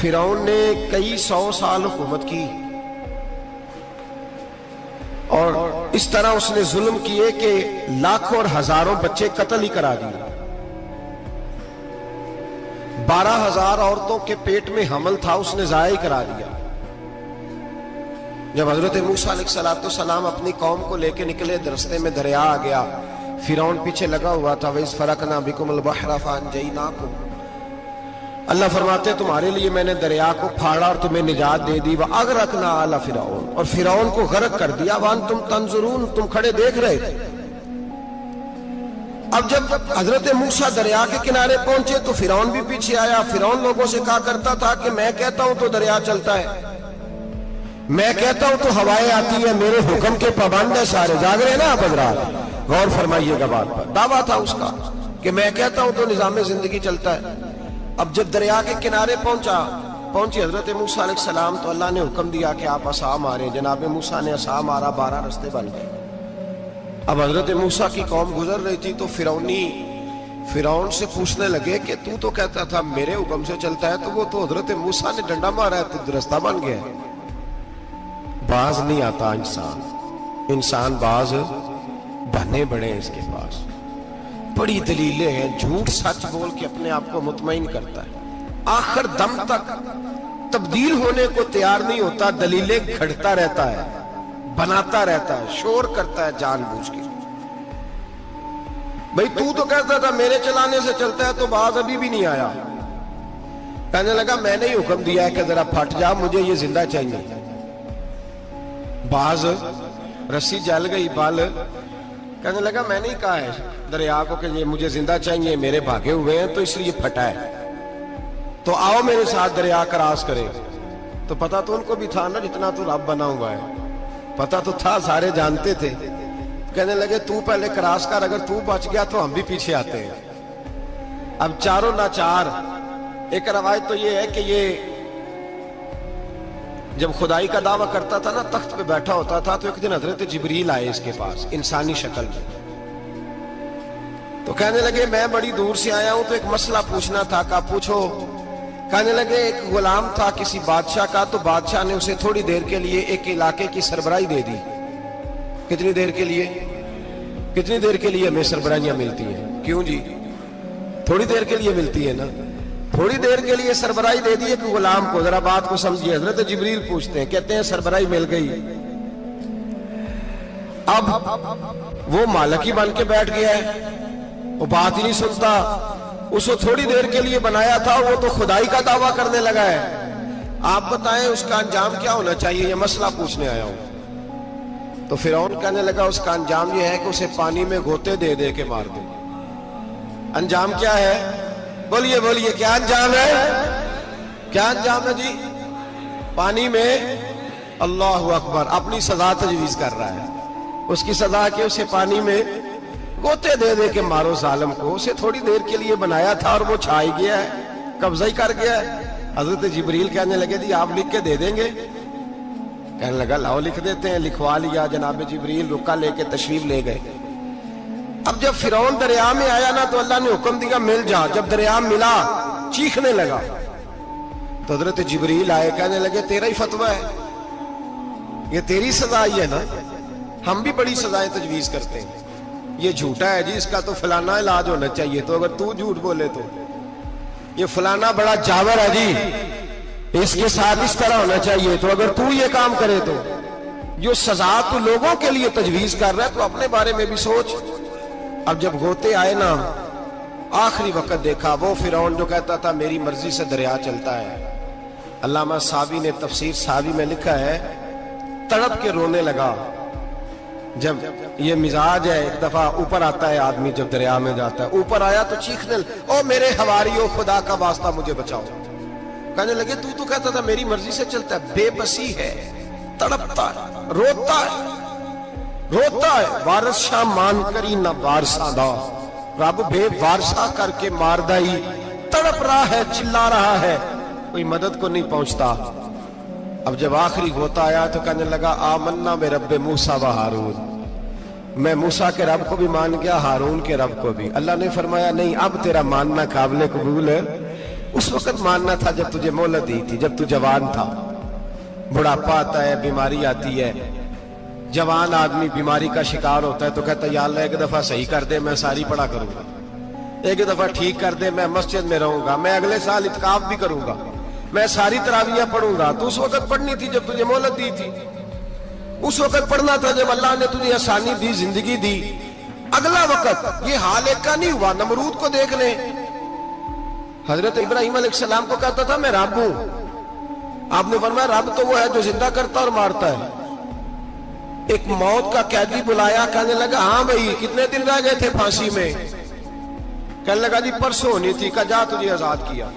فرعون نے کئی 100 سال حکومت کی اور اس طرح اس نے ظلم کیے کہ لاکھوں اور ہزاروں بچے قتل ہی کرا دیے. 12,000 عورتوں کے پیٹ میں حمل تھا اس نے ضائع کرا دیا. جب حضرت موسیٰ علیہ السلام اپنی قوم کو لے کے نکلے رستے میں دریا آ گیا, فرعون پیچھے لگا ہوا تھا. وَإِذْ فَرَقْنَا بِكُمُ الْبَحْرَ فَأَنْجَيْنَاكُمْ, اللہ فرماتے تمہارے لیے میں نے دریا کو پھاڑا اور تمہیں نجات دے دی. وَأَغْرَقْنَا آلَ فِرْعَوْنَ, اور فرعون کو غرق کر دیا. وَأَنْتُمْ تَنْظُرُونَ, تم کھڑے دیکھ رہے تھے. اب جب حضرت موسیٰ دریا کے کنارے پہنچے تو فرعون بھی پیچھے آیا. فرعون لوگوں سے کہا کرتا تھا کہ میں کہتا ہوں تو دریا چلتا ہے, میں کہتا ہوں تو ہوائیں آتی ہے, میرے حکم کے پابند ہے سارے. جاگ رہے نا آپ حضرات, غور فرمائیے گا بات پر. دعویٰ تھا اس کا کہ میں کہتا ہوں تو نظام زندگی چلتا ہے. اب جب دریا کے کنارے پہنچی حضرت موسیٰ علیہ السلام تو اللہ نے حکم دیا کہ آپ عصا ماریں. جناب موسیٰ نے عصا مارا, 12 رستے بن گئے. اب حضرت موسیٰ کی قوم گزر رہی تھی تو فرعون سے پوچھنے لگے کہ تو کہتا تھا میرے حکم سے چلتا ہے, تو وہ تو حضرت موسیٰ نے ڈنڈا مارا ہے تو رستہ بن گیا ہے. باز نہیں آتا انسان باز بنے بڑے ہیں اس کے پاس. بڑی دلیلیں ہیں, جھوٹ سچ بول کے اپنے آپ کو مطمئن کرتا ہے, آخر دم تک تبدیل ہونے کو تیار نہیں ہوتا. دلیلیں گھڑتا رہتا ہے, بناتا رہتا ہے, شور کرتا ہے جان بوجھ کے. بھئی تو کہتا تھا میرے چلانے سے چلتا ہے, تو باز ابھی بھی نہیں آیا. کہنے لگا میں نے ہی حکم دیا ہے کہ ذرا پھٹ جا, مجھے یہ زندہ چاہیے. باز رسی جل گئی بال, کہنے لگا میں نہیں کہا ہے دریا کو کہ یہ مجھے زندہ چاہیے, میرے بھاگے ہوئے ہیں تو اس لیے پھٹا ہے, تو آؤ میرے ساتھ دریا کراس کرے. تو پتا تو ان کو بھی تھا نا, جتنا تو رب بنا ہوا ہے, پتا تو تھا, سارے جانتے تھے. کہنے لگے تو پہلے کراس کر, اگر تو بچ گیا تو ہم بھی پیچھے آتے ہیں. اب چاروں ناچار. ایک روایت تو یہ ہے کہ یہ جب خدائی کا دعویٰ کرتا تھا نا, تخت پہ بیٹھا ہوتا تھا, تو ایک دن حضرت جبریل آئے اس کے پاس انسانی شکل میں. تو کہنے لگے میں بڑی دور سے آیا ہوں تو ایک مسئلہ پوچھنا تھا. کہا پوچھو. کہنے لگے ایک غلام تھا کسی بادشاہ کا, تو بادشاہ نے اسے تھوڑی دیر کے لیے ایک علاقے کی سربراہی دے دی. کتنی دیر کے لیے ہمیں سربراہیاں ملتی ہیں؟ کیوں جی, تھوڑی دیر کے لیے ملتی ہے نا. تھوڑی دیر کے لیے سربراہی دے دی ایک غلام کو. ذرا بات کو سمجھیے. حضرت جبریل پوچھتے ہیں, کہتے ہیں سربراہی مل گئی. اب وہ مالک ہی بن کے بیٹھ گیا ہے, وہ بات ہی نہیں سنتا. اس کو تھوڑی دیر کے لیے بنایا تھا, وہ تو خدائی کا دعویٰ کرنے لگا ہے. آپ بتائیں اس کا انجام کیا ہونا چاہیے, یہ مسئلہ پوچھنے آیا ہوں. تو فرعون کہنے لگا اس کا انجام یہ ہے کہ اسے پانی میں غوطے دے دے کے مار دے. انجام کیا ہے؟ بولیے کیا انجام ہے؟ کیا انجام ہے جی؟ پانی میں, اللہ اکبر, اپنی سزا تجویز کر رہا ہے. اس کی سزا کہ اسے پانی میں غوطے دے دے کے مارو ظالم کو. اسے تھوڑی دیر کے لیے بنایا تھا اور وہ چھائی گیا ہے, قبضہ ہی کر گیا ہے. حضرت جبریل کہنے لگے جی آپ لکھ کے دے دیں گے؟ کہنے لگا لاؤ لکھ دیتے ہیں. لکھوا لیا. جناب جبریل رکا لے کے تشریف لے گئے. اب جب فرعون دریا میں آیا نا تو اللہ نے حکم دیا مل جا. جب دریا ملا چیخنے لگا تو حضرت جبریل آئے, کہنے لگے تیرا ہی فتویٰ ہے, یہ تیری سزا ہی ہے نا, ہم بھی بڑی سزائیں تجویز کرتے ہیں. یہ جھوٹا ہے جی, اس کا تو فلانا علاج ہونا چاہیے, تو اگر تو جھوٹ بولے تو یہ فلانا بڑا جاور ہے جی, اس کے ساتھ اس طرح ہونا چاہیے, تو اگر تو یہ کام کرے تو جو سزا تو لوگوں کے لیے تجویز کر رہا ہے تو اپنے بارے میں بھی سوچ. اب جب غوطے آئے نا, آخری وقت دیکھا وہ فرعون جو کہتا تھا میری مرضی سے دریا چلتا ہے. علامہ صاوی نے تفسیر صاوی میں لکھا ہے, تڑپ کے رونے لگا. جب یہ مزاج ہے, ایک دفعہ اوپر آتا ہے آدمی جب دریا میں جاتا ہے, اوپر آیا تو چیخنے او میرے حواریو خدا کا واسطہ مجھے بچاؤ. کہنے لگے تو کہتا تھا میری مرضی سے چلتا ہے. بے بسی ہے, تڑپتا ہے, روتا ہے. وارث شاہ مان کری نہ وارثہ دا, رب بے وارثہ کر کے مار دائی. تڑپ رہا ہے, چلا رہا ہے, کوئی مدد کو نہیں پہنچتا. اب جب آخری غوطہ آیا تو کہنے لگا آمنا میں رب موسیٰ و ہارون, میں موسیٰ کے رب کو بھی مان گیا, ہارون کے رب کو بھی. اللہ نے فرمایا نہیں, اب تیرا ماننا قابل قبول اس وقت ماننا تھا جب تجھے مہلت دی تھی، جب تو جوان تھا. بڑھاپا آتا ہے، بیماری آتی ہے، جوان آدمی بیماری کا شکار ہوتا ہے تو کہتا ہے یا اللہ ایک دفعہ صحیح کر دے، میں ساری پڑھا کروں گا، ایک دفعہ ٹھیک کر دے، میں مسجد میں رہوں گا، میں اگلے سال اعتکاف بھی کروں گا، میں ساری تراویحیں پڑھوں گا. تو اس وقت پڑھنی تھی جب تجھے مہلت دی تھی، اس وقت پڑھنا تھا جب اللہ نے تجھے آسانی دی، زندگی دی. اگلا وقت یہ حال ایک کا نہیں ہوا. نمرود کو دیکھ لیں، حضرت ابراہیم علیہ السلام کو کہتا تھا میں رب ہوں. آپ نے فرمایا رب تو وہ ہے جو زندہ کرتا اور مارتا ہے. ایک موت کا قیدی بلایا، کہنے لگا ہاں بھائی کتنے دن رہ گئے تھے پھانسی میں؟ کہنے لگا جی پرسوں ہونی تھی. کہا جا تجھے آزاد کیا،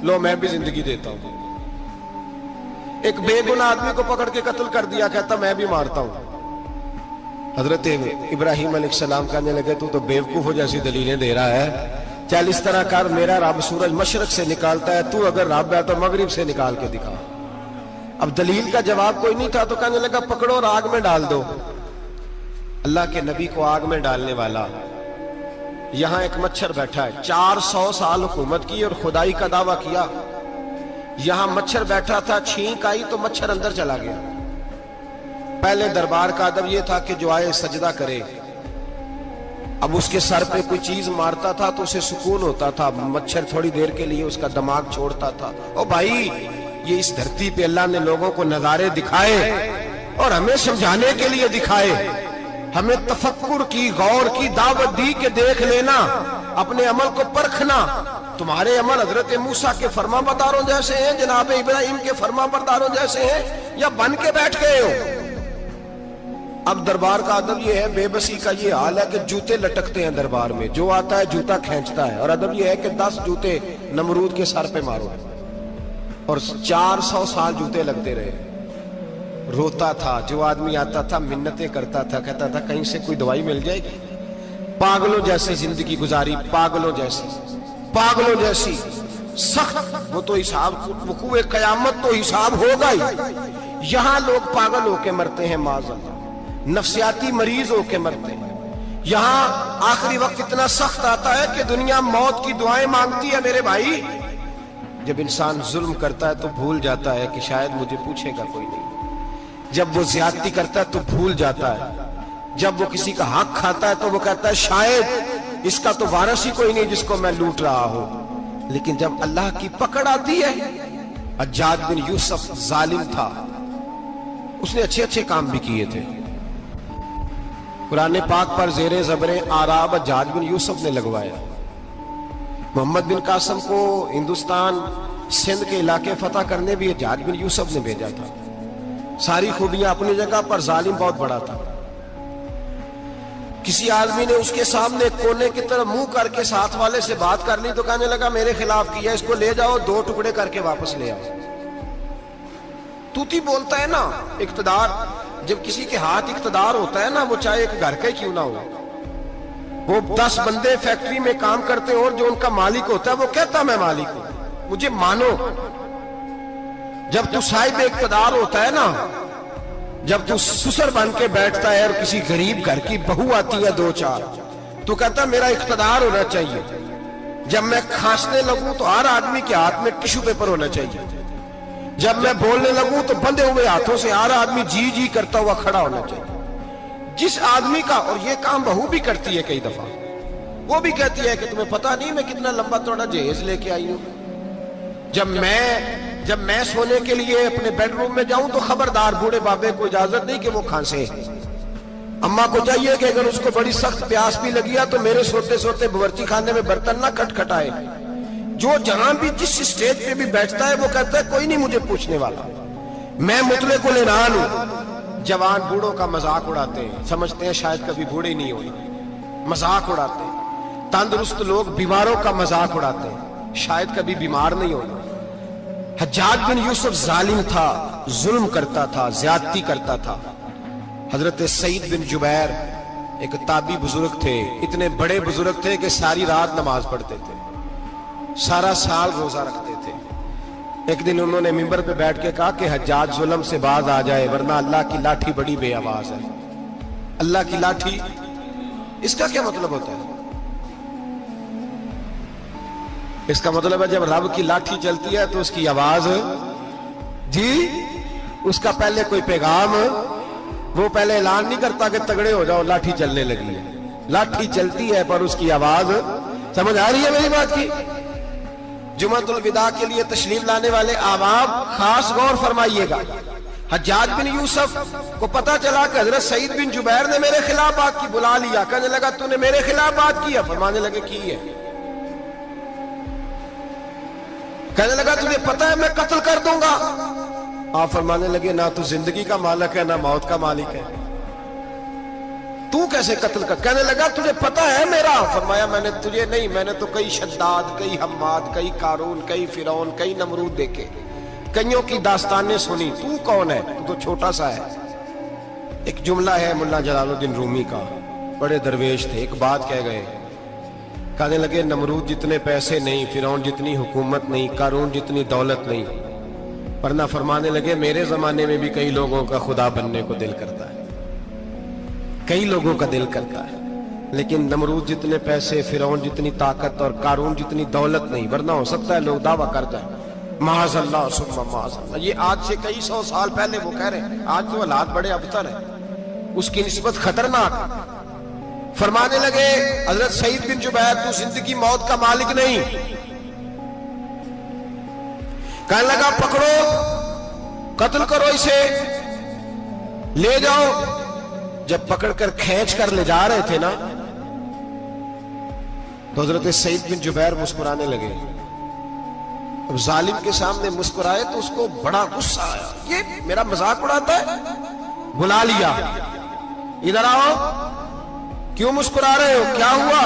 لو میں بھی زندگی دیتا ہوں. ایک بے گناہ آدمی کو پکڑ کے قتل کر دیا، کہتا میں بھی مارتا ہوں. حضرت ابراہیم علیہ السلام کہنے لگے تو بیوقوفوں جیسی دلیلیں دے رہا ہے، چل اس طرح کر، میرا رب سورج مشرق سے نکالتا ہے، تو اگر رب ہے تو مغرب سے نکال کے دکھا. اب دلیل کا جواب کوئی نہیں تھا تو کہنے لگا پکڑو اور آگ میں ڈال دو. اللہ کے نبی کو آگ میں ڈالنے والا. یہاں ایک مچھر بیٹھا ہے، 400 سال حکومت کی اور خدائی کا دعویٰ کیا. یہاں مچھر بیٹھا تھا، چھینک آئی تو مچھر اندر چلا گیا. پہلے دربار کا ادب یہ تھا کہ جو آئے سجدہ کرے. اب اس کے سر پہ کوئی چیز مارتا تھا تو اسے سکون ہوتا تھا. مچھر تھوڑی دیر کے لیے اس کا دماغ چھوڑتا تھا. او بھائی یہ اس دھرتی پہ اللہ نے لوگوں کو نظارے دکھائے اور ہمیں سمجھانے کے لیے دکھائے، ہمیں تفکر کی، غور کی دعوت دی کہ دیکھ لینا، اپنے عمل کو پرکھنا. تمہارے عمل حضرت موسیٰ کے فرما برداروں جیسے ہیں، جناب ابراہیم کے فرما برداروں جیسے ہیں، یا بن کے بیٹھ گئے ہو؟ اب دربار کا ادب یہ ہے، بے بسی کا یہ حال ہے کہ جوتے لٹکتے ہیں دربار میں، جو آتا ہے جوتا کھینچتا ہے. اور ادب یہ ہے کہ 10 جوتے نمرود کے سر پہ مارو. اور 400 سال جوتے لگتے رہے. روتا تھا، جو آدمی آتا تھا منتیں کرتا تھا، کہتا تھا کہیں سے کوئی دوائی مل جائے گی. پاگلوں جیسی زندگی گزاری، پاگلوں جیسی سخت. وہ تو حساب، وقوع قیامت تو حساب ہوگا ہی. یہاں لوگ پاگل ہو کے مرتے ہیں، معاذ اللہ، نفسیاتی مریض ہو کے مرتے ہیں. یہاں آخری وقت اتنا سخت آتا ہے کہ دنیا موت کی دعائیں مانگتی ہے. میرے بھائی جب انسان ظلم کرتا ہے تو بھول جاتا ہے کہ شاید مجھے پوچھے گا کوئی نہیں. جب وہ زیادتی کرتا ہے تو بھول جاتا ہے. جب وہ کسی کا حق کھاتا ہے تو وہ کہتا ہے شاید اس کا تو وارث ہی کوئی نہیں جس کو میں لوٹ رہا ہوں. لیکن جب اللہ کی پکڑ آتی ہے، حجاج بن یوسف ظالم تھا، اس نے اچھے کام بھی کیے تھے. قرآن پاک پر زیر زبر آراب حجاج بن یوسف نے لگوایا. محمد بن قاسم کو ہندوستان سندھ کے علاقے فتح کرنے بھی حجاج بن یوسف نے بھیجا تھا. ساری خوبیاں اپنی جگہ پر، ظالم بہت بڑا تھا. کسی آدمی نے اس کے سامنے کونے کی طرف منہ کر کے ساتھ والے سے بات کر لی تو کہنے لگا میرے خلاف کیا، اس کو لے جاؤ، 2 ٹکڑے کر کے واپس لے آؤ. توتی بولتا ہے نا اقتدار. جب کسی کے ہاتھ اقتدار ہوتا ہے نا، وہ چاہے ایک گھر کا ہی کیوں نہ ہو، وہ 10 بندے فیکٹری میں کام کرتے اور جو ان کا مالک ہوتا ہے وہ کہتا میں مالک ہوں، مجھے مانو. جب تو صاحب اقتدار ہوتا ہے نا، جب تو سسر بن کے بیٹھتا ہے اور کسی غریب گھر کی بہو آتی ہے 2-4 تو کہتا میرا اقتدار ہونا چاہیے. جب میں کھانسنے لگوں تو ہر آدمی کے ہاتھ میں ٹشو پیپر ہونا چاہیے. جب میں بولنے لگوں تو بندھے ہوئے ہاتھوں سے ہر آدمی جی کرتا ہوا کھڑا ہونا چاہیے. جس آدمی کا، اور یہ کام بہو بھی کرتی ہے کئی دفعہ، وہ بھی کہتی ہے کہ تمہیں پتا نہیں میں کتنا لمبا چوڑا جہیز لے کے آئی ہوں. جب میں سونے کے لیے اپنے بیڈ روم میں جاؤں تو خبردار بوڑھے بابے کو اجازت نہیں کہ وہ کھانسے. اماں کو چاہیے کہ اگر اس کو بڑی سخت پیاس بھی لگی ہے تو میرے سوتے باورچی خانے میں برتن نہ کھٹکھٹائے. جو جہاں بھی جس اسٹیج پہ بھی بیٹھتا ہے وہ کہتا ہے کوئی نہیں مجھے پوچھنے والا، میں مطلق العنان ہوں. جوان بوڑھوں کا مذاق اڑاتے ہیں، سمجھتے ہیں شاید کبھی بوڑھے نہیں ہوئے، مذاق اڑاتے ہیں. تندرست لوگ بیماروں کا مذاق اڑاتے ہیں، شاید کبھی بیمار نہیں ہوئے. حجاج بن یوسف ظالم تھا، ظلم کرتا تھا، زیادتی کرتا تھا. حضرت سعید بن جبیر ایک تابعی بزرگ تھے، اتنے بڑے بزرگ تھے کہ ساری رات نماز پڑھتے تھے، سارا سال روزہ رکھتے تھے. ایک دن انہوں نے منبر پہ بیٹھ کے کہا کہ حجاج ظلم سے باز آ جائے ورنہ اللہ کی لاٹھی بڑی بے آواز ہے. اللہ کی لاٹھی، اس کا کیا مطلب ہوتا ہے؟ اس کا مطلب ہے جب رب کی لاٹھی چلتی ہے تو اس کی آواز جی اس کا پہلے کوئی پیغام وہ پہلے اعلان نہیں کرتا کہ تگڑے ہو جاؤ لاٹھی چلنے لگی ہے. لاٹھی چلتی ہے پر اس کی آواز سمجھ آ رہی ہے میری بات کی. جمعۃ الوداع کے لیے تشریف لانے والے احباب خاص غور فرمائیے گا. حجاج بن یوسف کو پتا چلا کہ حضرت سعید بن جبیر نے میرے خلاف بات کی. بلا لیا, کہنے لگا تو نے میرے خلاف بات کی ہے؟ فرمانے لگے کی ہے. کہنے لگا تجھے پتا ہے میں قتل کر دوں گا؟ آپ فرمانے لگے نہ تو زندگی کا مالک ہے نہ موت کا مالک ہے, تو کیسے قتل کر؟ کہنے لگا تجھے پتا ہے میرا؟ فرمایا میں نے تجھے نہیں, میں نے تو کئی شداد, کئی حماد, کئی قارون, کئی فرعون, کئی نمرود دیکھے, کئیوں کی داستانیں سنی. تو کون ہے؟ تو چھوٹا سا ہے. ایک جملہ ہے ملا جلال الدین رومی کا, بڑے درویش تھے, ایک بات کہہ گئے. کہنے لگے نمرود جتنے پیسے نہیں, فرعون جتنی حکومت نہیں, قارون جتنی دولت نہیں, ورنہ فرمانے لگے میرے زمانے میں بھی کئی لوگوں کا خدا بننے کو دل کرتا ہے, کئی لوگوں کا دل کرتا ہے, لیکن نمرود جتنے پیسے, فرعون جتنی طاقت اور قارون جتنی دولت نہیں, ورنہ ہو سکتا ہے لوگ دعویٰ کر جائیں معاذ اللہ ثم معاذ اللہ. یہ آج سے کئی سو سال پہلے وہ کہہ رہے ہیں, آج تو حالات بڑے ابتر ہیں, اس کی نسبت خطرناک. فرمانے لگے حضرت سعید بن جبیر تو زندگی موت کا مالک نہیں. کہنے لگا پکڑو, قتل کرو اسے, لے جاؤ. جب پکڑ کر کھینچ کر لے جا رہے تھے نا تو حضرت سعید بن جبیر مسکرانے لگے. اب ظالم کے سامنے مسکرائے تو اس کو بڑا غصہ آیا, یہ میرا مذاق اڑاتا ہے. بلا لیا, ادھر آؤ, کیوں مسکرا رہے ہو, کیا ہوا؟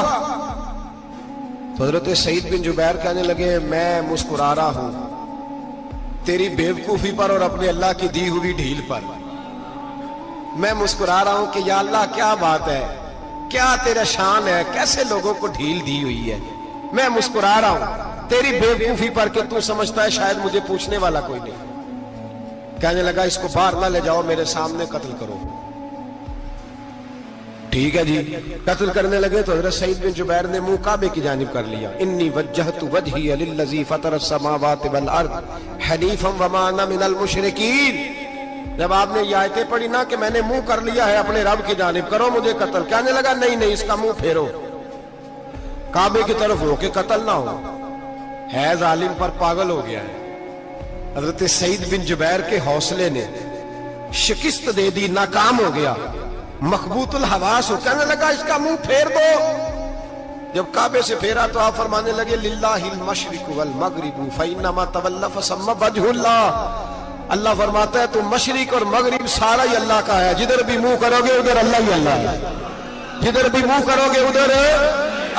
تو حضرت سعید بن جبیر کہنے لگے میں مسکرا رہا ہوں تیری بیوقوفی پر اور اپنے اللہ کی دی ہوئی ڈھیل پر. میں مسکرا رہا ہوں کہ یا اللہ کیا بات ہے, کیا تیرا شان ہے, کیسے لوگوں کو ڈھیل دی ہوئی ہے. میں مسکرا رہا ہوں تیری بیوقوفی پر کہ تو سمجھتا ہے شاید مجھے پوچھنے والا کوئی نہیں. کہنے لگا اس کو باہر نہ لے جاؤ, میرے سامنے قتل کرو. ٹھیک ہے جی. قتل کرنے لگے تو حضرت سعید بن جبیر نے منہ کعبے کی جانب کر لیا. انی وجہت وجہی للذی فطر السماوات والارض حنیفا وما انا من المشرکین. جب آپ نے یہ آیتیں پڑھی نا کہ میں نے منہ کر لیا ہے اپنے رب کی جانب, کرو مجھے قتل. کہنے لگا نہیں نہیں, اس کا منہ پھیرو, کعبے کی طرف ہو کے قتل نہ ہو. ہے ظالم پر پاگل ہو گیا ہے. حضرت سعید بن جبیر کے حوصلے نے شکست دے دی, ناکام ہو گیا, مخبوط الحواس ہو. کہنے لگا اس کا منہ پھیر دو. جب کعبے سے پھیرا تو آپ فرمانے لگے للہ المشرق والمغرب فإنما تولى فثم وجه اللہ. اللہ فرماتا ہے تو مشرق اور مغرب سارا ہی اللہ کا ہے, جدھر بھی منہ کرو گے ادھر اللہ ہی اللہ ہے, جدھر بھی منہ کرو گے ادھر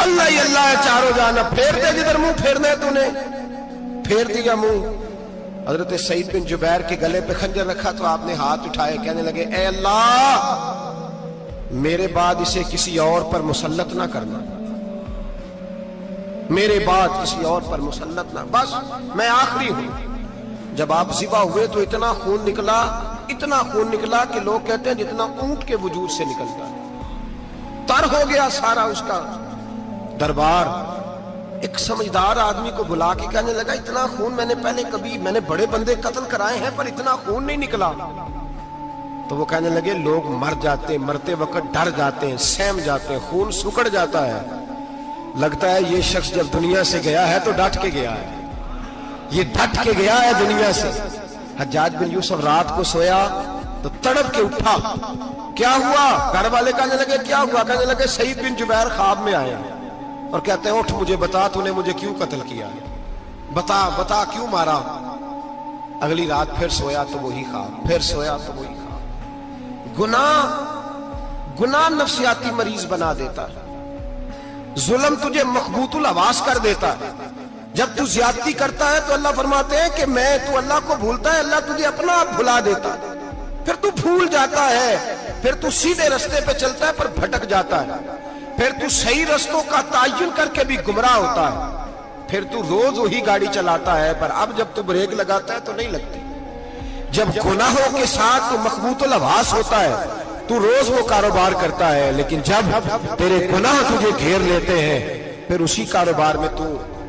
اللہ ہی اللہ ہے چاروں جانب. پھیر دے جدھر منہ پھیرنا ہے, تو نے پھیر دیا منہ. حضرت سعید بن جبیر کے گلے پہ خنجر رکھا تو آپ نے ہاتھ اٹھائے, کہنے لگے اے اللہ میرے بعد اسے کسی اور پر مسلط نہ کرنا, میرے بعد کسی اور پر مسلط نہ, بس میں آخری ہوں. جب آپ ذبح ہوئے تو اتنا خون نکلا, اتنا خون نکلا کہ لوگ کہتے ہیں جتنا اونٹ کے وجود سے نکلتا ہے. تر ہو گیا سارا اس کا دربار. ایک سمجھدار آدمی کو بلا کے کہنے لگا اتنا خون میں نے پہلے کبھی, میں نے بڑے بندے قتل کرائے ہیں پر اتنا خون نہیں نکلا. تو وہ کہنے لگے لوگ مر جاتے ہیں, مرتے وقت ڈر جاتے ہیں, سہم جاتے ہیں, خون سکڑ جاتا ہے. لگتا ہے یہ شخص جب دنیا سے گیا ہے تو ڈٹ کے گیا ہے, یہ ڈٹ کے گیا ہے دنیا سے. حجاج بن یوسف رات کو سویا تو تڑپ کے اٹھا, کیا ہوا؟ گھر والے کہنے لگے کیا ہوا؟ کہنے لگے سعید بن جبیر خواب میں آیا اور کہتے ہیں اٹھ مجھے بتا تو نے مجھے کیوں قتل کیا, بتا بتا کیوں مارا. اگلی رات پھر سویا تو وہی خواب, پھر سویا تو وہی خواب. گناہ نفسیاتی مریض بنا دیتا ہے, ظلم تجھے مخبوط الحواس کر دیتا ہے. جب تو زیادتی کرتا ہے تو اللہ فرماتے ہیں کہ میں, تو اللہ کو بھولتا ہے, اللہ تجھے اپنا آپ بھلا دیتا ہے. پھر تو بھول جاتا ہے, پھر تو سیدھے رستے پہ چلتا ہے پر بھٹک جاتا ہے, پھر تو صحیح رستوں کا تعین کر کے بھی گمراہ ہوتا ہے, پھر تو روز وہی گاڑی چلاتا ہے پر اب جب تو بریک لگاتا ہے تو نہیں لگتی. جب گناہوں کے ساتھ تو مخبوط الحواس ہوتا ہے تو روز وہ کاروبار کرتا ہے, لیکن جب تیرے گناہ تجھے گھیر لیتے ہیں پھر اسی کاروبار میں تو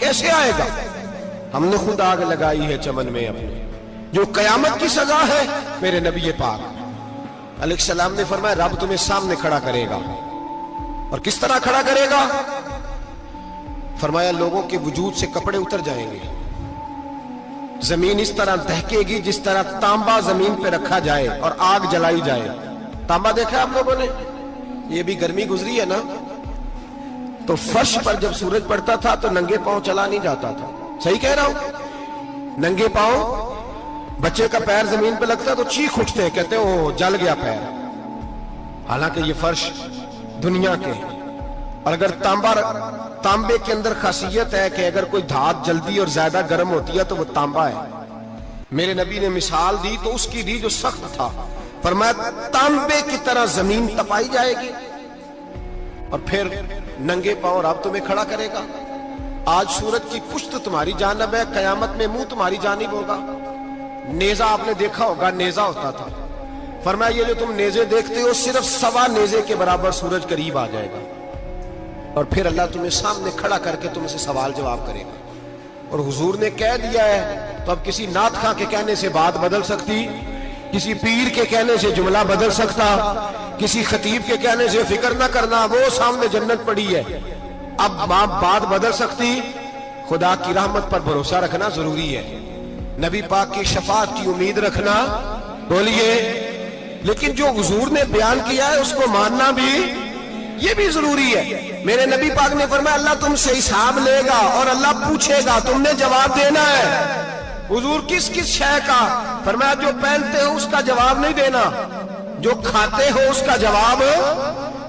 کیسے آئے گا؟ ہم نے خود آگ لگائی ہے چمن میں اپنے، جو قیامت کی سزا ہے میرے نبی پاک علیہ السلام نے فرمایا رب تمہیں سامنے کھڑا کرے گا. اور کس طرح کھڑا کرے گا؟ فرمایا لوگوں کے وجود سے کپڑے اتر جائیں گے، زمین اس طرح دہکے گی جس طرح تانبا زمین پہ رکھا جائے اور آگ جلائی جائے. تانبا دیکھا آپ لوگوں نے؟ یہ بھی گرمی گزری ہے نا، تو فرش پر جب سورج پڑتا تھا تو ننگے پاؤں چلا نہیں جاتا تھا. صحیح کہہ رہا ہوں؟ ننگے پاؤں، بچے کا پیر زمین پہ لگتا تو چیخ اٹھتے ہیں، کہتے ہیں وہ جل گیا پیر. حالانکہ یہ فرش دنیا کے ہیں. اور اگر تانبے کے اندر خاصیت ہے کہ اگر کوئی دھات جلدی اور زیادہ گرم ہوتی ہے تو وہ تانبا ہے. میرے نبی نے مثال دی تو اس کی دی جو سخت تھا. فرمایا تانبے کی طرح زمین تپائی جائے گی اور پھر ننگے پاؤں رب تمہیں کھڑا کرے گا. آج سورج کی پشت تمہاری جانب ہے، قیامت میں منہ تمہاری جانب ہوگا. نیزہ آپ نے دیکھا ہوگا، نیزہ ہوتا تھا. فرمایا یہ جو تم نیزے دیکھتے ہو صرف سوا نیزے کے برابر سورج قریب آ جائے گا اور پھر اللہ تمہیں سامنے کھڑا کر کے تم سے سوال جواب کرے گا. اور حضور نے کہہ دیا ہے تو اب کسی نعت خواں کے کہنے سے بات بدل سکتی، کسی پیر کے کہنے سے جملہ بدل سکتا، کسی خطیب کے کہنے سے فکر نہ کرنا وہ سامنے جنت پڑی ہے، اب بات بدل سکتی. خدا کی رحمت پر بھروسہ رکھنا ضروری ہے، نبی پاک کی شفاعت کی امید رکھنا. بولیے. لیکن جو حضور نے بیان کیا ہے اس کو ماننا بھی یہ بھی ضروری ہے. میرے نبی پاک نے فرمایا اللہ تم سے حساب لے گا اور اللہ پوچھے گا، تم نے جواب دینا ہے. حضور کس کس شے کا؟ فرمایا جو پہنتے ہو اس کا جواب نہیں دینا، جو کھاتے ہو اس کا جواب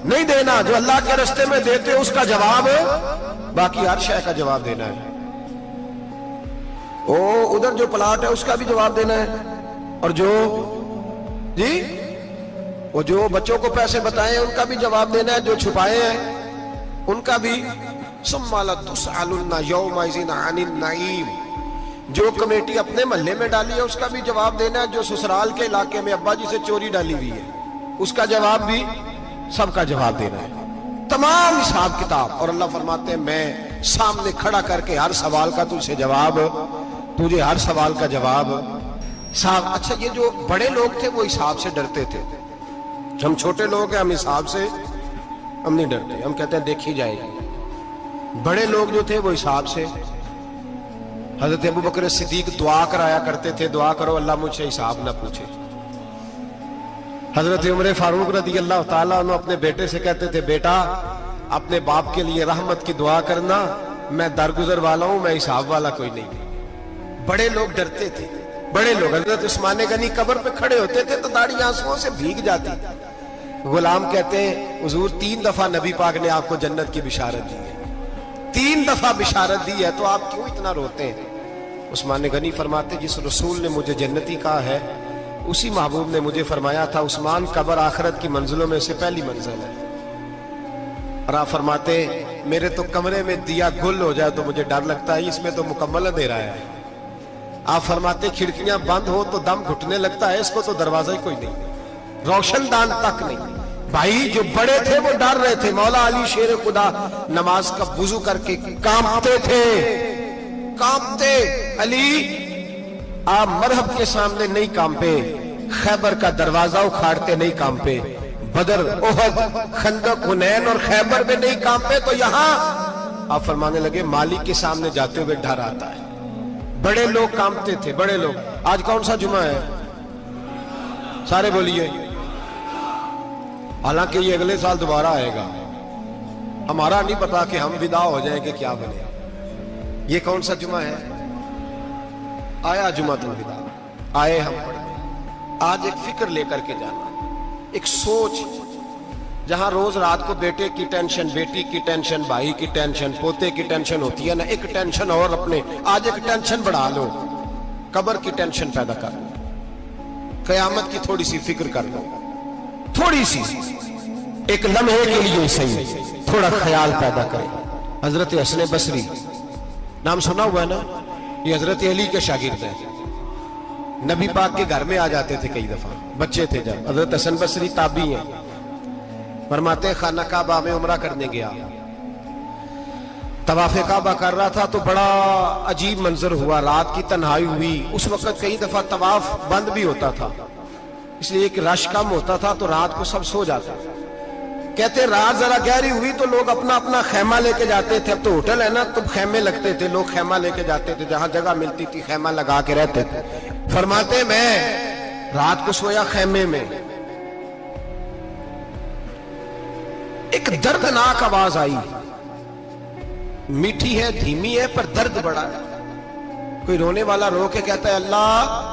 نہیں دینا، جو اللہ کے راستے میں دیتے ہو اس کا جواب، باقی ہر شے کا جواب دینا ہے. ادھر جو پلاٹ ہے اس کا بھی جواب دینا ہے، اور جو وہ جو بچوں کو پیسے بتائے ان کا بھی جواب دینا ہے، جو چھپائے ہیں ان کا بھی. ثم لتسألن یومئذ عن النعیم. جو کمیٹی اپنے محلے میں ڈالی ہے اس کا بھی جواب دینا ہے، جو سسرال کے علاقے میں ابا جی سے چوری ڈالی ہوئی ہے اس کا جواب بھی، سب کا جواب دینا ہے. تمام حساب کتاب. اور اللہ فرماتے ہیں میں سامنے کھڑا کر کے ہر سوال کا تجھ سے جواب، تجھے ہر سوال کا جواب صاحب. اچھا یہ جو بڑے لوگ تھے وہ حساب سے ڈرتے تھے، ہم چھوٹے لوگ ہیں ہم حساب سے ہم نہیں ڈرتے، ہم کہتے ہیں دیکھی جائے گی. بڑے لوگ جو تھے وہ حساب سے. حضرت ابو بکر صدیق دعا کرایا کرتے تھے، دعا کرو اللہ مجھ سے حساب نہ پوچھے. حضرت عمر فاروق رضی اللہ تعالیٰ عنہ اپنے بیٹے سے کہتے تھے بیٹا اپنے باپ کے لیے رحمت کی دعا کرنا، میں درگزر والا ہوں، میں حساب والا کوئی نہیں. بڑے لوگ ڈرتے تھے، بڑے لوگ. حضرت عثمان غنی قبر پہ کھڑے ہوتے تھے تو داڑھی آنسوؤں سے بھیگ جاتی. غلام کہتے ہیں حضور 3 دفعہ نبی پاک نے آپ کو جنت کی بشارت دی ہے، 3 دفعہ بشارت دی ہے تو آپ کیوں اتنا روتے ہیں؟ عثمان غنی فرماتے جس رسول نے مجھے جنتی کہا ہے اسی محبوب نے مجھے فرمایا تھا عثمان قبر آخرت کی منزلوں میں سے پہلی منزل ہے. اور آپ فرماتے میرے تو کمرے میں دیا گل ہو جائے تو مجھے ڈر لگتا ہے، اس میں تو مکمل اندھیرا ہے. آپ فرماتے کھڑکیاں بند ہو تو دم گھٹنے لگتا ہے، اس کو تو دروازہ ہی کوئی نہیں، روشن دان تک نہیں. بھائی جو بڑے تھے وہ ڈر رہے تھے. مولا علی شیر خدا نماز کا وضو کر کے کانپتے تھے، کانپتے. علی آپ مرحب کے سامنے نہیں کانپے، خیبر کا دروازہ اکھاڑتے نہیں کانپے، بدر احد خندق حنین اور خیبر میں نہیں کانپے، تو یہاں آپ فرمانے لگے مالک کے سامنے جاتے ہوئے ڈر آتا ہے. بڑے لوگ کانپتے تھے، بڑے لوگ. آج کون سا جمعہ ہے؟ سارے بولیے. حالانکہ یہ اگلے سال دوبارہ آئے گا، ہمارا نہیں پتا کہ ہم ودا ہو جائیں کہ کیا بنے. یہ کون سا جمعہ ہے؟ آیا جمعہ الوداع، آئے ہم پڑھیں. آج ایک فکر لے کر کے جانا، ایک سوچ. جہاں روز رات کو بیٹے کی ٹینشن، بیٹی کی ٹینشن، بھائی کی ٹینشن، پوتے کی ٹینشن ہوتی ہے نا، ایک ٹینشن اور اپنے آج ایک ٹینشن بڑھا لو، قبر کی ٹینشن پیدا کر لو، قیامت کی تھوڑی سی فکر کر لو، تھوڑی سی ایک لمحے کے لیے صحیح تھوڑا خیال پیدا کرے. حضرت حسن بصری نام سنا ہوا ہے نا، یہ حضرت علی کے شاگرد ہیں. نبی پاک کے گھر میں آ جاتے تھے کئی دفعہ، بچے تھے جب. حضرت حسن بصری تابعی ہیں. فرماتے خانہ کعبہ میں عمرہ کرنے گیا، طواف کعبہ کر رہا تھا تو بڑا عجیب منظر ہوا، رات کی تنہائی ہوئی. اس وقت کئی دفعہ طواف بند بھی ہوتا تھا، اس لیے کہ رش کم ہوتا تھا تو رات کو سب سو جاتے. کہتے رات ذرا گہری ہوئی تو لوگ اپنا اپنا خیمہ لے کے جاتے تھے. اب تو ہوٹل ہے نا تو خیمے لگتے تھے، لوگ خیمہ لے کے جاتے تھے، جہاں جگہ ملتی تھی خیمہ لگا کے رہتے تھے. فرماتے میں رات کو سویا خیمے میں، ایک دردناک آواز آئی، میٹھی ہے دھیمی ہے پر درد بڑا ہے. کوئی رونے والا رو کے کہتا ہے اللہ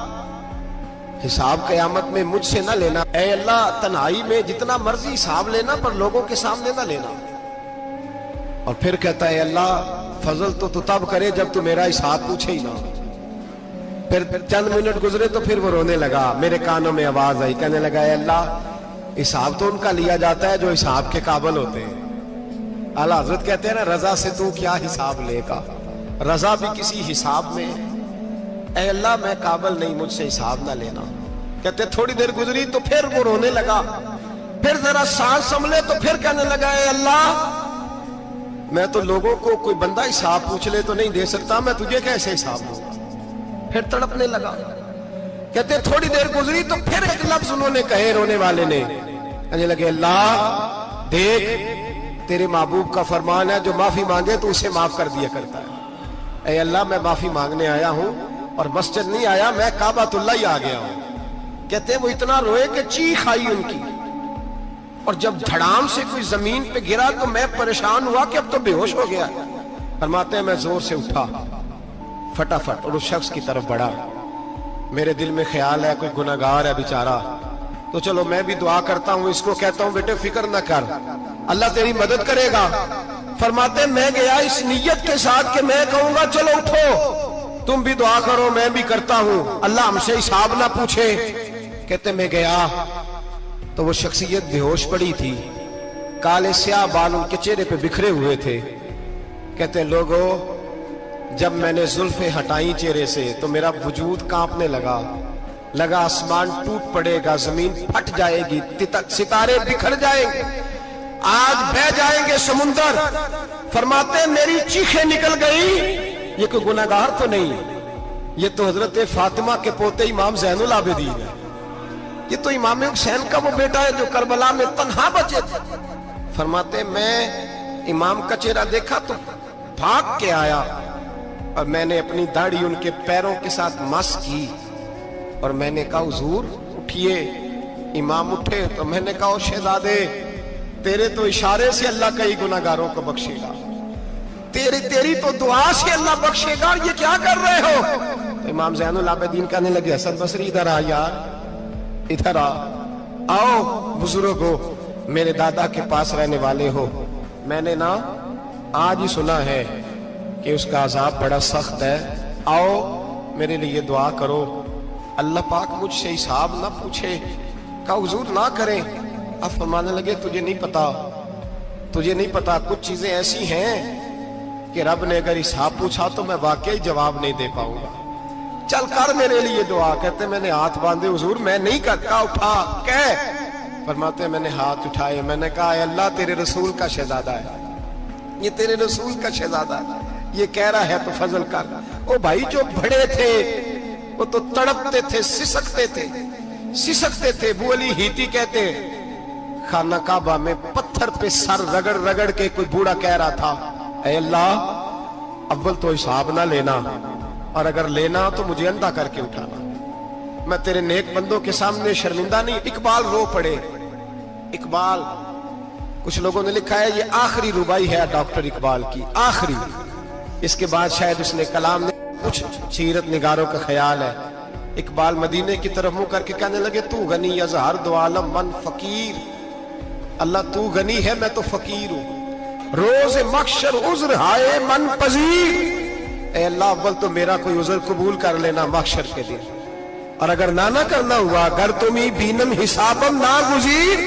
حساب قیامت میں مجھ سے نہ لینا، اے اللہ تنہائی میں جتنا مرضی حساب لینا پر لوگوں کے سامنے نہ لینا. اور پھر کہتا ہے اللہ فضل تو تب کرے جب تو میرا حساب پوچھے ہی نہ. پھر چند منٹ گزرے تو پھر وہ رونے لگا. میرے کانوں میں آواز آئی، کہنے لگا اے اللہ حساب تو ان کا لیا جاتا ہے جو حساب کے قابل ہوتے ہیں. اعلیٰ حضرت کہتے ہیں نا رضا سے تو کیا حساب لے گا، رضا بھی کسی حساب میں. اے اللہ میں قابل نہیں، مجھ سے حساب نہ لینا. کہتے تھوڑی دیر گزری تو پھر وہ رونے لگا. پھر ذرا سانس سنبھلے تو پھر کہنے لگا اے اللہ میں تو لوگوں کو کوئی بندہ حساب پوچھ لے تو نہیں دے سکتا، میں تجھے کیسے حساب دوں گا. پھر تڑپنے لگا. کہتے تھوڑی دیر گزری تو پھر ایک لفظ انہوں نے کہے رونے والے نے، کہنے لگے اللہ دیکھ تیرے محبوب کا فرمان ہے جو معافی مانگے تو اسے معاف کر دیا کرتا ہے. اے اللہ میں معافی مانگنے آیا ہوں اور مسجد نہیں آیا، میں کعبۃ اللہ ہی آ گیا ہوں. کہتے ہیں وہ اتنا روئے کہ چیخ آئی ان کی، اور جب دھڑام سے کوئی زمین پہ گرا تو میں پریشان ہوا کہ اب تو بے ہوش ہو گیا. فرماتے ہیں میں زور سے اٹھا فٹافٹ اور اس شخص کی طرف بڑھا. میرے دل میں خیال ہے کوئی گناہگار ہے بیچارہ، تو چلو میں بھی دعا کرتا ہوں. اس کو کہتا ہوں بیٹے فکر نہ کر، اللہ تیری مدد کرے گا. فرماتے ہیں میں گیا اس نیت کے ساتھ کہ میں کہوں گا چلو اٹھو تم بھی دعا کرو میں بھی کرتا ہوں، اللہ ہم سے حساب نہ پوچھے. کہتے میں گیا تو وہ شخصیت بے ہوش پڑی تھی، کالے سیاہ بال ان کے چہرے پہ بکھرے ہوئے تھے. کہتے ہیں لوگو جب میں نے زلفیں ہٹائیں چہرے سے تو میرا وجود کانپنے لگا آسمان ٹوٹ پڑے گا، زمین پھٹ جائے گی، ستارے بکھر جائیں گے، آج بہہ جائیں گے سمندر. فرماتے ہیں میری چیخیں نکل گئی. یہ کوئی گناہگار تو نہیں، یہ تو حضرت فاطمہ کے پوتے امام زین العابدین ہے، یہ تو امام حسین کا وہ بیٹا ہے جو کربلا میں تنہا بچے تھے. فرماتے ہیں میں امام کا چہرہ دیکھا تو بھاگ کے آیا اور میں نے اپنی داڑھی ان کے پیروں کے ساتھ مس کی اور میں نے کہا حضور اٹھئے. امام اٹھے تو میں نے کہا شہزادے تیرے تو اشارے سے اللہ کئی گناہگاروں کو بخشے گا، تیری تو دعا سے اللہ بخشے گا، یہ کیا کر رہے ہو؟ تو امام زین العابدین کہنے لگے حسن بصری ادھر آ یار، ادھر آؤ بزرگو، میرے دادا کے پاس رہنے والے ہو. میں نے نا آج ہی سنا ہے کہ اس کا عذاب بڑا سخت ہے، آؤ میرے لیے دعا کرو، اللہ پاک مجھ سے حساب نہ پوچھے. کہا حضور نہ کریں. اب فرمانے لگے تجھے نہیں پتا کچھ چیزیں ایسی ہیں کہ رب نے اگر حساب پوچھا تو میں واقعی جواب نہیں دے پاؤں گا، چل کر میرے لیے دعا. کہتے میں نے ہاتھ باندھے حضور میں نہیں کرتا، اٹھا کہہ. فرماتے میں نے ہاتھ اٹھائے، میں نے کہا اے اللہ تیرے رسول کا شہزادہ ہے، یہ تیرے رسول کا شہزادہ ہے، یہ کہہ رہا ہے تو فضل کر. او بھائی جو بڑے تھے وہ تو تڑپتے تھے، سسکتے تھے. ابو علی ہیتی کہتے خانہ کعبہ میں پتھر پہ سر رگڑ رگڑ کے کوئی بوڑھا کہہ رہا تھا اے اللہ اول تو حساب نہ لینا، اور اگر لینا تو مجھے اندھا کر کے اٹھانا، میں تیرے نیک بندوں کے سامنے شرمندہ نہیں. اقبال رو پڑے. اقبال کچھ لوگوں نے لکھا ہے یہ آخری ربائی ہے ڈاکٹر اقبال کی، آخری. اس کے بعد شاید اس نے کلام نے کچھ سیرت نگاروں کا خیال ہے. اقبال مدینے کی طرف منہ کر کے کہنے لگے تو غنی از ہر دو عالم من فقیر، اللہ تو غنی ہے میں تو فقیر ہوں. روز محشر عذر ہائے من پذیر، اے اللہ اول تو میرا کوئی عذر قبول کر لینا محشر کے دن، اور اگر نہ کرنا ہوا اگر تمہیں بینم حسابم نہ گزیر،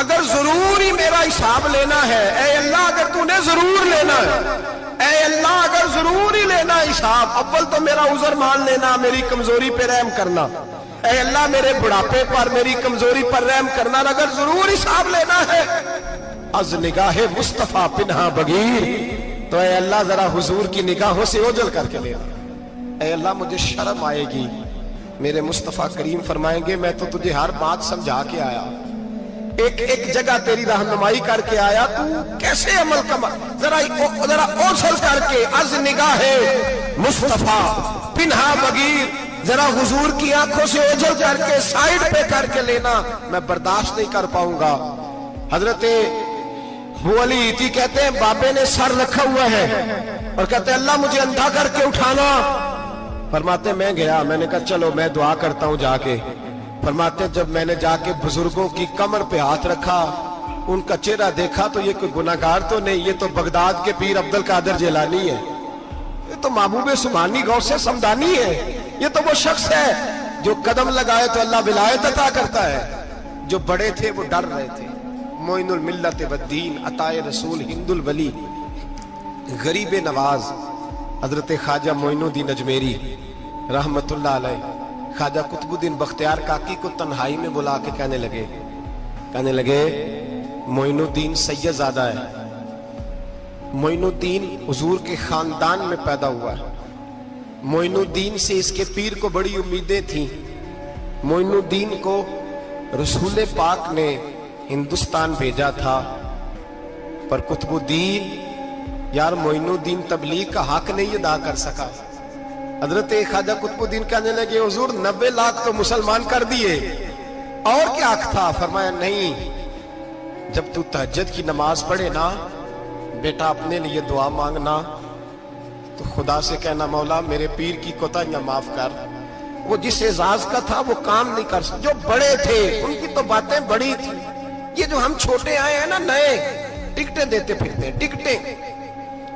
اگر ضرور ہی میرا حساب لینا ہے اے اللہ، اگر تو نے ضرور لینا ہے اے اللہ، اگر ضرور ہی لینا حساب، اول تو میرا عذر مان لینا، میری کمزوری پہ رحم کرنا اے اللہ، میرے بڑھاپے پر میری کمزوری پر رحم کرنا، اگر ضرور حساب لینا ہے از نگاہ مصطفیٰ پنہا بغیر، تو اے اللہ ذرا حضور کی نگاہوں سے اوجل کر کے لینا. اے اللہ مجھے شرم آئے گی. میرے مصطفیٰ کریم فرمائیں گے میں تو تجھے ہر بات سمجھا کے آیا, ایک ایک جگہ تیری رہنمائی کر کے آیا, تو کیسے عمل کما, ذرا اوجھل کر کے از نگاہ مصطفیٰ پنہا بغیر ذرا حضور کی آنکھوں سے اوجھل کر کے سائیڈ پہ کر کے لینا, میں برداشت نہیں کر پاؤں گا. حضرت ابو علی ایتی کہتے ہیں بابے نے سر رکھا ہوا ہے اور کہتے ہیں اللہ مجھے اندھا کر کے اٹھانا. فرماتے میں گیا, میں نے کہا چلو میں دعا کرتا ہوں جا کے. فرماتے جب میں نے جا کے بزرگوں کی کمر پہ ہاتھ رکھا, ان کا چہرہ دیکھا تو یہ کوئی گناہگار تو نہیں, یہ تو بغداد کے پیر عبد القادر جیلانی ہے, یہ تو محبوب سبحانی غوث سمدانی ہے, یہ تو وہ شخص ہے جو قدم لگائے تو اللہ ولایت عطا کرتا ہے. جو بڑے تھے وہ ڈر رہے تھے. معین الملت والدین عطائے رسول ہند الولی غریب نواز حضرت خواجہ معین الدین اجمیری رحمت اللہ علیہ خواجہ قطب الدین بختیار کاکی کو تنہائی میں بلا کے کہنے لگے معین الدین سید زادہ ہے, معین الدین حضور کے خاندان میں پیدا ہوا ہے, معین الدین سے اس کے پیر کو بڑی امیدیں تھیں. معین الدین کو رسول پاک نے ہندوستان بھیجا تھا, پر قطب الدین یار معین الدین تبلیغ کا حق نہیں ادا کر سکا. حضرت خواجہ قطب الدین کہنے لگے حضور 90 لاکھ تو مسلمان کر دیے, اور کیا حق تھا؟ فرمایا نہیں, جب تو تہجد کی نماز پڑھے نا بیٹا اپنے لیے دعا مانگنا تو خدا سے کہنا مولا میرے پیر کی کوتاہیاں معاف کر. وہ جس اعزاز کا تھا وہ کام نہیں کر سکتا. جو بڑے تھے ان کی تو باتیں بڑی تھی, یہ جو ہم چھوٹے آئے ہیں نا نئے, ٹکٹیں دیتے پھرتے ہیں, ٹکٹیں.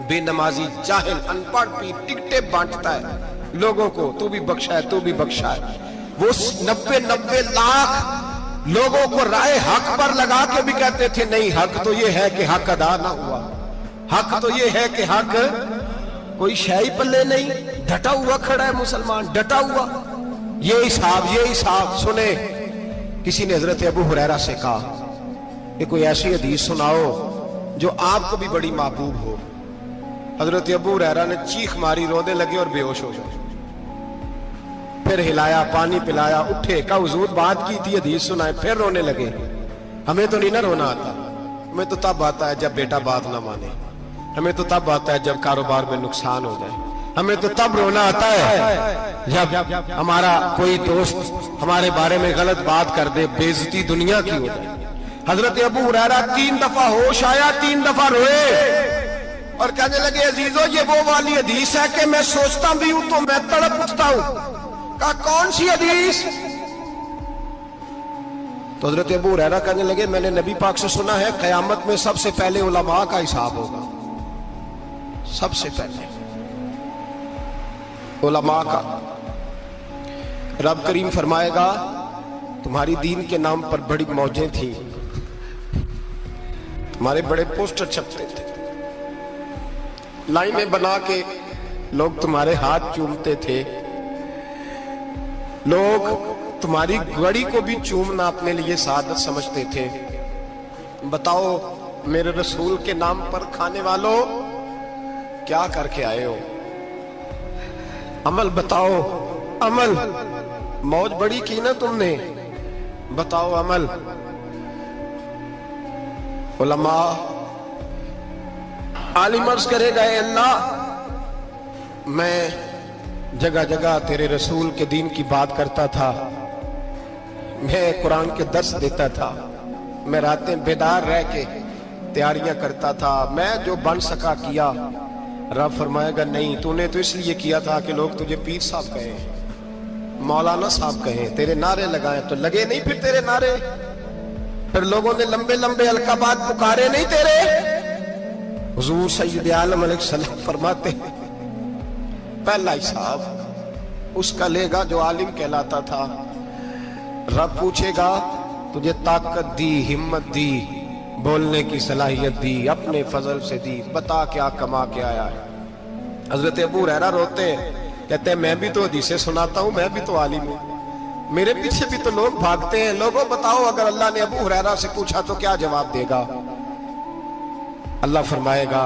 بے نمازی جاہل ان پڑھ پیر ٹکٹیں بانٹتا ہے لوگوں کو, تو بھی بخشا ہے تو بھی بخشا ہے. وہ 90 لاکھ لوگوں کو رائے حق پر لگا کے بھی کہتے تھے نہیں حق تو یہ ہے کہ حق ادا نہ ہوا, حق تو یہ ہے کہ حق کوئی شے پلے نہیں. ڈٹا ہوا کھڑا ہے مسلمان, ڈٹا ہوا. یہ حساب سنے. کسی نے حضرت ابو ہریرہ سے کہا کہ کوئی ایسی حدیث سناؤ جو آپ کو بھی بڑی محبوب ہو. حضرت ابو ہریرہ نے چیخ ماری, رونے لگے اور بے ہوش ہو گئے. پھر ہلایا, پانی پلایا, اٹھے, کہا حضور بات کی تھی حدیث سنائے. پھر رونے لگے. ہمیں تو نہیں نہ رونا آتا, ہمیں تو تب آتا ہے جب بیٹا بات نہ مانے, ہمیں تو تب آتا ہے جب کاروبار میں نقصان ہو جائے, ہمیں تو تب رونا آتا ہے جب ہمارا کوئی دوست ہمارے بارے میں غلط بات کر دے, بے عزتی دنیا کی ہو جائے. حضرت ابو ہریرہ 3 دفعہ ہوش آیا, 3 دفعہ روئے اور کہنے لگے عزیزو یہ وہ والی حدیث ہے کہ میں سوچتا بھی ہوں تو میں تڑپ اٹھتا ہوں. کہا کون سی حدیث؟ تو حضرت ابو ہریرہ کہنے لگے میں نے نبی پاک سے سنا ہے قیامت میں سب سے پہلے علماء کا حساب ہوگا, سب سے پہلے علماء کا. رب کریم فرمائے گا تمہاری دین کے نام پر بڑی موجیں تھیں, تمہارے بڑے پوسٹر چھپتے تھے, لائنیں بنا کے لوگ تمہارے ہاتھ چومتے تھے, لوگ تمہاری گڑی کو بھی چومنا اپنے لیے سعادت سمجھتے تھے. بتاؤ میرے رسول کے نام پر کھانے والوں کیا کر کے آئے ہو؟ عمل بتاؤ, عمل. موج بڑی کی نا تم نے, بتاؤ عمل. علماء عالم عرض کرے گا اے اللہ میں جگہ جگہ تیرے رسول کے دین کی بات کرتا تھا, میں قرآن کے درس دیتا تھا, میں راتیں بیدار رہ کے تیاریاں کرتا تھا, میں جو بن سکا کیا. رب فرمائے گا نہیں, تو نے تو اس لیے کیا تھا کہ لوگ تجھے پیر صاحب کہیں, مولانا صاحب کہیں, تیرے نعرے لگائیں تو لگے نہیں پھر تیرے نعرے, پھر لوگوں نے لمبے لمبے القابات پکارے نہیں تیرے. حضور سید عالم علیہ السلام فرماتے ہیں پہلا حساب اس کا لے گا جو عالم کہلاتا تھا. رب پوچھے گا تجھے طاقت دی, ہمت دی, بولنے کی صلاحیت دی, اپنے فضل سے دی, بتا کیا کما کے آیا ہے. حضرت ابو ہریرہ روتے ہیں, کہتے ہیں میں بھی تو حدیثیں سناتا ہوں, میں بھی تو عالم ہوں, میرے پیچھے بھی تو لوگ بھاگتے ہیں. لوگوں بتاؤ اگر اللہ نے ابو ہریرہ سے پوچھا تو کیا جواب دے گا؟ اللہ فرمائے گا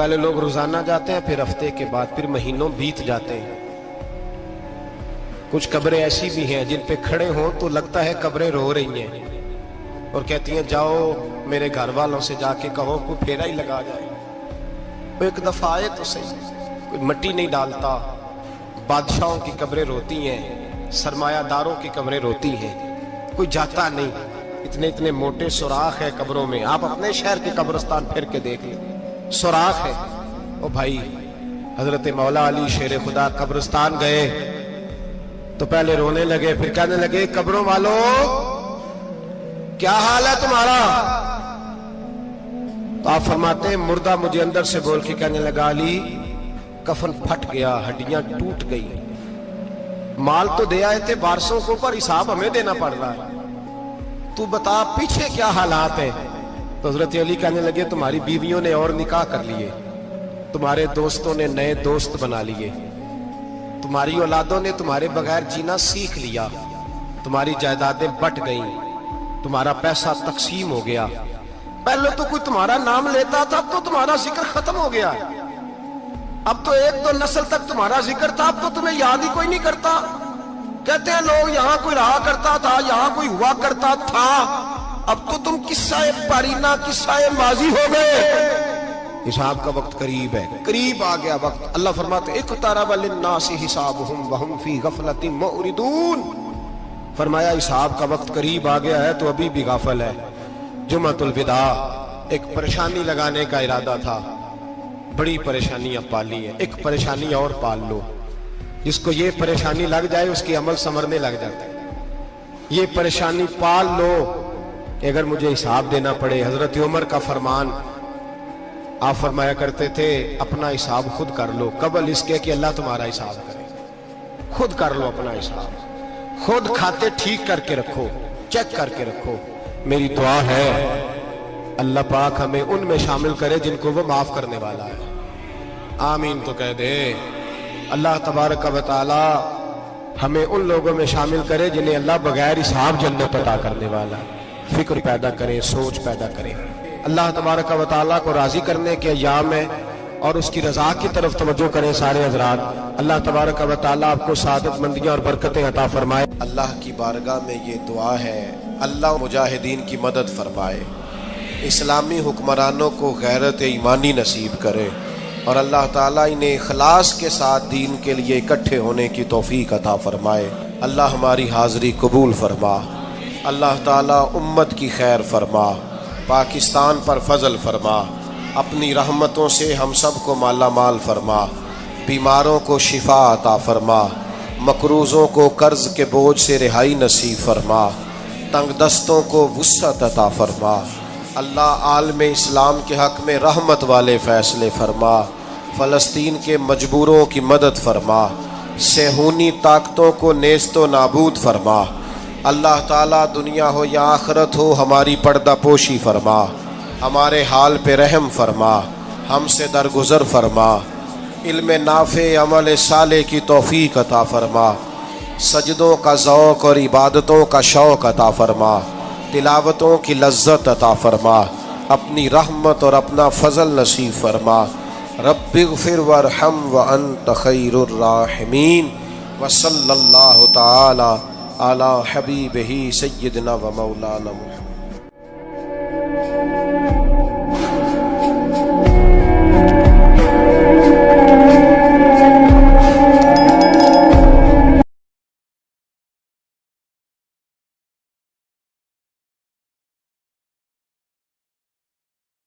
پہلے لوگ روزانہ جاتے ہیں، پھر ہفتے کے بعد، پھر مہینوں بیت جاتے ہیں۔ کچھ قبریں ایسی بھی ہیں جن پہ کھڑے ہوں تو لگتا ہے قبریں رو رہی ہیں اور کہتی ہیں جاؤ میرے گھر والوں سے جا کے کہو کوئی پھیرا ہی لگا جائے، وہ ایک دفعہ آئے تو صحیح، کوئی مٹی نہیں ڈالتا۔ بادشاہوں کی قبریں روتی ہیں، سرمایہ داروں کی قبریں روتی ہیں، کوئی جاتا نہیں، اتنے اتنے موٹے سوراخ ہے قبروں میں۔ آپ اپنے شہر کے قبرستان پھر کے دیکھ لیں، سوراخ ہے۔ او بھائی، حضرت مولا علی شیر خدا قبرستان گئے تو پہلے رونے لگے، پھر کہنے لگے قبروں والوں کیا حال ہے تمہارا؟ تو آپ فرماتے ہیں مردہ مجھے اندر سے بول کے کہنے لگا علی کفن پھٹ گیا، ہڈیاں ٹوٹ گئی، مال تو دے آئے تھے وارثوں کو پر حساب ہمیں دینا پڑ رہا ہے، تو بتا پیچھے کیا حالات ہیں؟ تو حضرت علی کہنے لگے تمہاری بیویوں نے اور نکاح کر لیے، تمہارے دوستوں نے نئے دوست بنا لیے، تمہاری اولادوں نے تمہارے بغیر جینا سیکھ لیا، تمہاری جائیدادیں بٹ گئیں، تمہارا پیسہ تقسیم ہو گیا۔ پہلے تو کوئی تمہارا نام لیتا تھا، اب تو تمہارا ذکر ختم ہو گیا، اب تو ایک دو نسل تک تمہارا ذکر تھا، اب تو تمہیں یاد ہی کوئی نہیں کرتا۔ کہتے ہیں لوگ یہاں کوئی رہا کرتا تھا، یہاں کوئی ہوا کرتا تھا، اب تو تم قصہ پارینہ قصہ ماضی ہو گئے، حساب کا وقت قریب ہے، قریب آ گیا وقت۔ اللہ فرماتے اقترب للناس حسابهم وهم فی غفلۃ معرضون، فرمایا حساب کا وقت قریب آ گیا ہے تو ابھی بھی غافل ہے۔ جمعۃ الوداع ایک پریشانی لگانے کا ارادہ تھا، بڑی پریشانیاں پالی ہیں، ایک پریشانی اور پال لو، جس کو یہ پریشانی لگ جائے اس کی عمل سمرنے لگ جاتا ہے۔ یہ پریشانی پال لو اگر مجھے حساب دینا پڑے۔ حضرت عمر کا فرمان، آپ فرمایا کرتے تھے اپنا حساب خود کر لو قبل اس کے کہ اللہ تمہارا حساب کرے، خود کر لو اپنا حساب، خود کھاتے ٹھیک کر کے رکھو، چیک کر کے رکھو۔ میری دعا ہے اللہ پاک ہمیں ان میں شامل کرے جن کو وہ معاف کرنے والا ہے، آمین تو کہہ دے۔ اللہ تبارک و تعالی ہمیں ان لوگوں میں شامل کرے جنہیں اللہ بغیر حساب جنت عطا کرنے والا ہے۔ فکر پیدا کریں، سوچ پیدا کریں۔ اللہ تبارک و تعالیٰ کو راضی کرنے کے ایام ہے اور اس کی رضا کی طرف توجہ کریں سارے حضرات۔ اللہ تبارک و تعالیٰ آپ کو سعادت مندیاں اور برکتیں عطا فرمائے۔ اللہ کی بارگاہ میں یہ دعا ہے اللہ مجاہدین کی مدد فرمائے، اسلامی حکمرانوں کو غیرت ایمانی نصیب کرے اور اللہ تعالیٰ انہیں اخلاص کے ساتھ دین کے لیے اکٹھے ہونے کی توفیق عطا فرمائے۔ اللہ ہماری حاضری قبول فرما، اللہ تعالیٰ امت کی خیر فرما، پاکستان پر فضل فرما، اپنی رحمتوں سے ہم سب کو مالا مال فرما، بیماروں کو شفا عطا فرما، مقروضوں کو قرض کے بوجھ سے رہائی نصیب فرما، تنگ دستوں کو وسعت عطا فرما۔ اللہ عالم اسلام کے حق میں رحمت والے فیصلے فرما، فلسطین کے مجبوروں کی مدد فرما، صہیونی طاقتوں کو نیست و نابود فرما۔ اللہ تعالیٰ دنیا ہو یا آخرت ہو ہماری پردہ پوشی فرما، ہمارے حال پہ رحم فرما، ہم سے درگزر فرما، علم نافع عمل صالح کی توفیق عطا فرما، سجدوں کا ذوق اور عبادتوں کا شوق عطا فرما، تلاوتوں کی لذت عطا فرما، اپنی رحمت اور اپنا فضل نصیب فرما۔ رب اغفر وارحم وانت خیر الراحمین، وصلی اللہ تعالی علی حبیبہ سیدنا و مولانا محمد۔